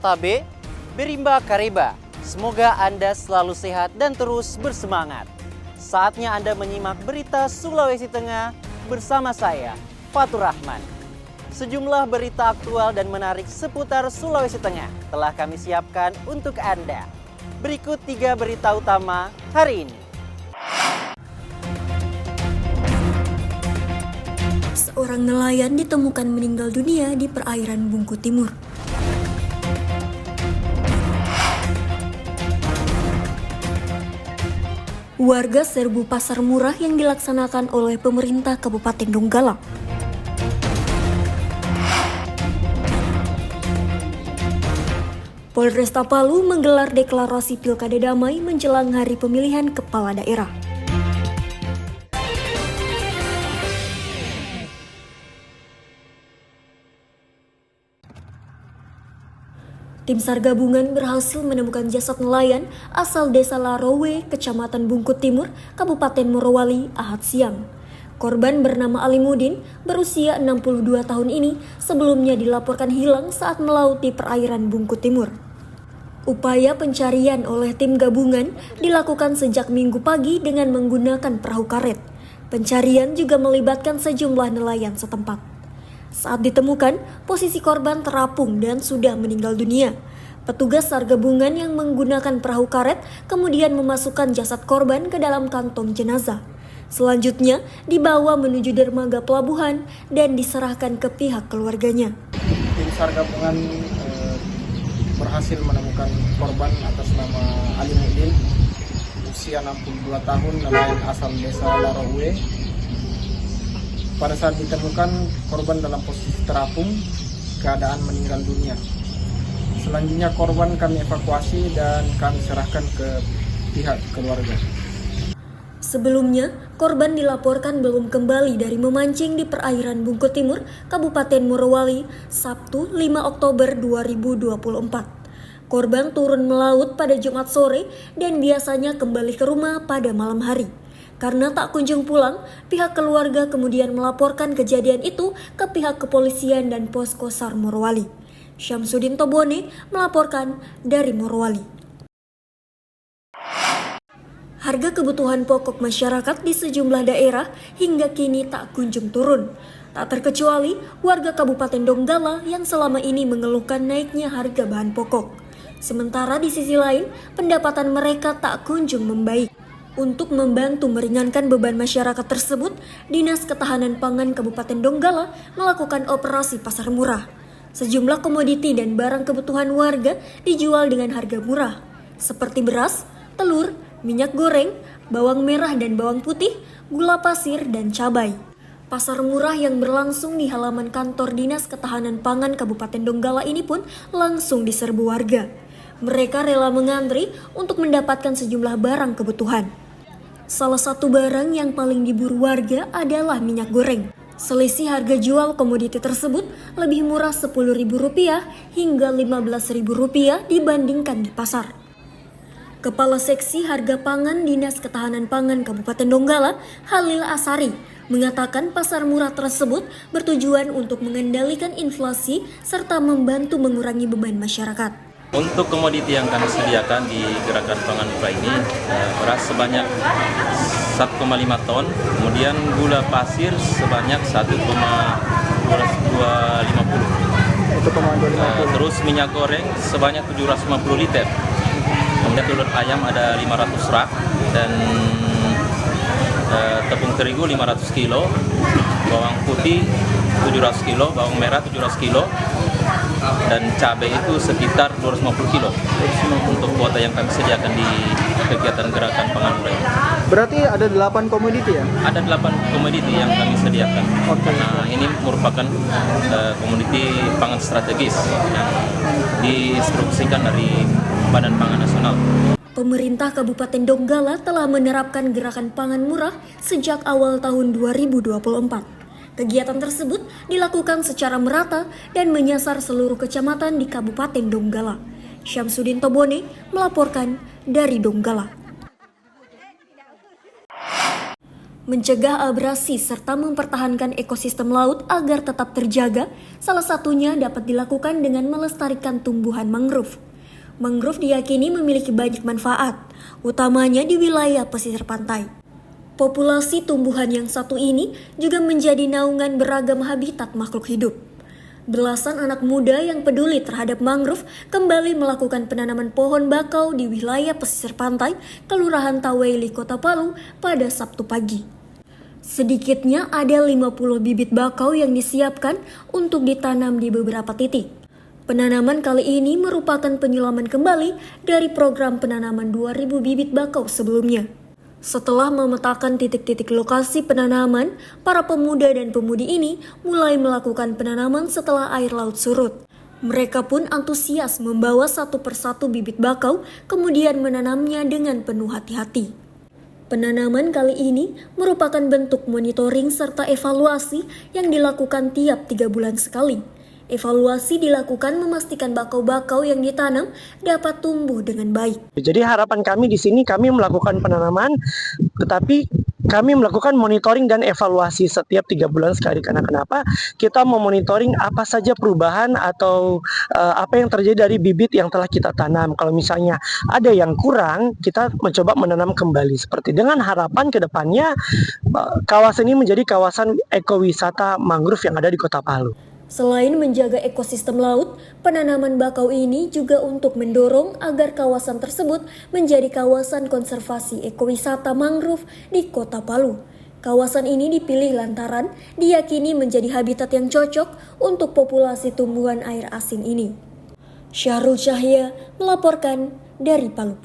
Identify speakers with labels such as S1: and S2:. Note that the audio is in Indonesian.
S1: Tabe, Berimba Kareba. Semoga Anda selalu sehat dan terus bersemangat. Saatnya Anda menyimak berita Sulawesi Tengah bersama saya, Fatur Rahman. Sejumlah berita aktual dan menarik seputar Sulawesi Tengah telah kami siapkan untuk Anda. Berikut 3 berita utama hari ini.
S2: Seorang nelayan ditemukan meninggal dunia di perairan Bungku Timur. Warga serbu pasar murah yang dilaksanakan oleh pemerintah Kabupaten Donggala. Polresta Palu menggelar deklarasi Pilkada Damai menjelang hari pemilihan kepala daerah. Tim SAR gabungan berhasil menemukan jasad nelayan asal Desa Larowe, Kecamatan Bungkut Timur, Kabupaten Morowali, Ahad siang. Korban bernama Alimudin, berusia 62 tahun ini, sebelumnya dilaporkan hilang saat melaut di perairan Bungkut Timur. Upaya pencarian oleh tim gabungan dilakukan sejak Minggu pagi dengan menggunakan perahu karet. Pencarian juga melibatkan sejumlah nelayan setempat. Saat ditemukan, posisi korban terapung dan sudah meninggal dunia. Petugas SAR gabungan yang menggunakan perahu karet kemudian memasukkan jasad korban ke dalam kantong jenazah. Selanjutnya, dibawa menuju dermaga pelabuhan dan diserahkan ke pihak keluarganya.
S3: Tim SAR gabungan berhasil menemukan korban atas nama Alimudin, usia 62 tahun, nelayan asal Desa Larowe. Pada saat ditemukan, korban dalam posisi terapung, keadaan meninggal dunia. Selanjutnya korban kami evakuasi dan kami serahkan ke pihak keluarga.
S2: Sebelumnya, korban dilaporkan belum kembali dari memancing di perairan Bungkut Timur, Kabupaten Morowali, Sabtu 5 Oktober 2024. Korban turun melaut pada Jumat sore dan biasanya kembali ke rumah pada malam hari. Karena tak kunjung pulang, pihak keluarga kemudian melaporkan kejadian itu ke pihak kepolisian dan Posko SAR Morowali. Syamsuddin Tobone melaporkan dari Morowali. Harga kebutuhan pokok masyarakat di sejumlah daerah hingga kini tak kunjung turun. Tak terkecuali warga Kabupaten Donggala yang selama ini mengeluhkan naiknya harga bahan pokok. Sementara di sisi lain, pendapatan mereka tak kunjung membaik. Untuk membantu meringankan beban masyarakat tersebut, Dinas Ketahanan Pangan Kabupaten Donggala melakukan operasi pasar murah. Sejumlah komoditi dan barang kebutuhan warga dijual dengan harga murah, seperti beras, telur, minyak goreng, bawang merah dan bawang putih, gula pasir, dan cabai. Pasar murah yang berlangsung di halaman kantor Dinas Ketahanan Pangan Kabupaten Donggala ini pun langsung diserbu warga. Mereka rela mengantri untuk mendapatkan sejumlah barang kebutuhan. Salah satu barang yang paling diburu warga adalah minyak goreng. Selisih harga jual komoditi tersebut lebih murah Rp10.000 hingga Rp15.000 dibandingkan di pasar. Kepala Seksi Harga Pangan Dinas Ketahanan Pangan Kabupaten Donggala, Halil Asari, mengatakan pasar murah tersebut bertujuan untuk mengendalikan inflasi serta membantu mengurangi beban masyarakat.
S4: Untuk komoditi yang kami sediakan di gerakan pangan murah ini, beras sebanyak 1,5 ton, kemudian gula pasir sebanyak 1,250. Terus minyak goreng sebanyak 750 liter. Kemudian telur ayam ada 500 rak dan tepung terigu 500 kilo, bawang putih 700 kilo, bawang merah 700 kilo, dan cabai itu sekitar 250 kilo untuk kuota yang kami sediakan di kegiatan gerakan pangan murah ini.
S3: Berarti ada 8 komoditi ya?
S4: Ada 8 komoditi yang kami sediakan. Karena ini merupakan komoditi pangan strategis yang diinstruksikan dari Badan Pangan Nasional.
S2: Pemerintah Kabupaten Donggala telah menerapkan gerakan pangan murah sejak awal tahun 2024. Kegiatan tersebut dilakukan secara merata dan menyasar seluruh kecamatan di Kabupaten Donggala. Syamsuddin Tobone melaporkan dari Donggala. Mencegah abrasi serta mempertahankan ekosistem laut agar tetap terjaga, salah satunya dapat dilakukan dengan melestarikan tumbuhan mangrove. Mangrove diyakini memiliki banyak manfaat, utamanya di wilayah pesisir pantai. Populasi tumbuhan yang satu ini juga menjadi naungan beragam habitat makhluk hidup. Belasan anak muda yang peduli terhadap mangrove kembali melakukan penanaman pohon bakau di wilayah pesisir pantai, Kelurahan Taweili, Kota Palu pada Sabtu pagi. Sedikitnya ada 50 bibit bakau yang disiapkan untuk ditanam di beberapa titik. Penanaman kali ini merupakan penyulaman kembali dari program penanaman 2.000 bibit bakau sebelumnya. Setelah memetakan titik-titik lokasi penanaman, para pemuda dan pemudi ini mulai melakukan penanaman setelah air laut surut. Mereka pun antusias membawa satu persatu bibit bakau, kemudian menanamnya dengan penuh hati-hati. Penanaman kali ini merupakan bentuk monitoring serta evaluasi yang dilakukan tiap 3 bulan sekali. Evaluasi dilakukan memastikan bakau-bakau yang ditanam dapat tumbuh dengan baik.
S5: Jadi harapan kami di sini kami melakukan penanaman, tetapi kami melakukan monitoring dan evaluasi setiap 3 bulan sekali. Karena kenapa? Kita memonitoring apa saja perubahan atau apa yang terjadi dari bibit yang telah kita tanam. Kalau misalnya ada yang kurang, kita mencoba menanam kembali. Seperti dengan harapan ke depannya kawasan ini menjadi kawasan ekowisata mangrove yang ada di Kota Palu.
S2: Selain menjaga ekosistem laut, penanaman bakau ini juga untuk mendorong agar kawasan tersebut menjadi kawasan konservasi ekowisata mangrove di Kota Palu. Kawasan ini dipilih lantaran diyakini menjadi habitat yang cocok untuk populasi tumbuhan air asin ini. Syahrul Syahya melaporkan dari Palu.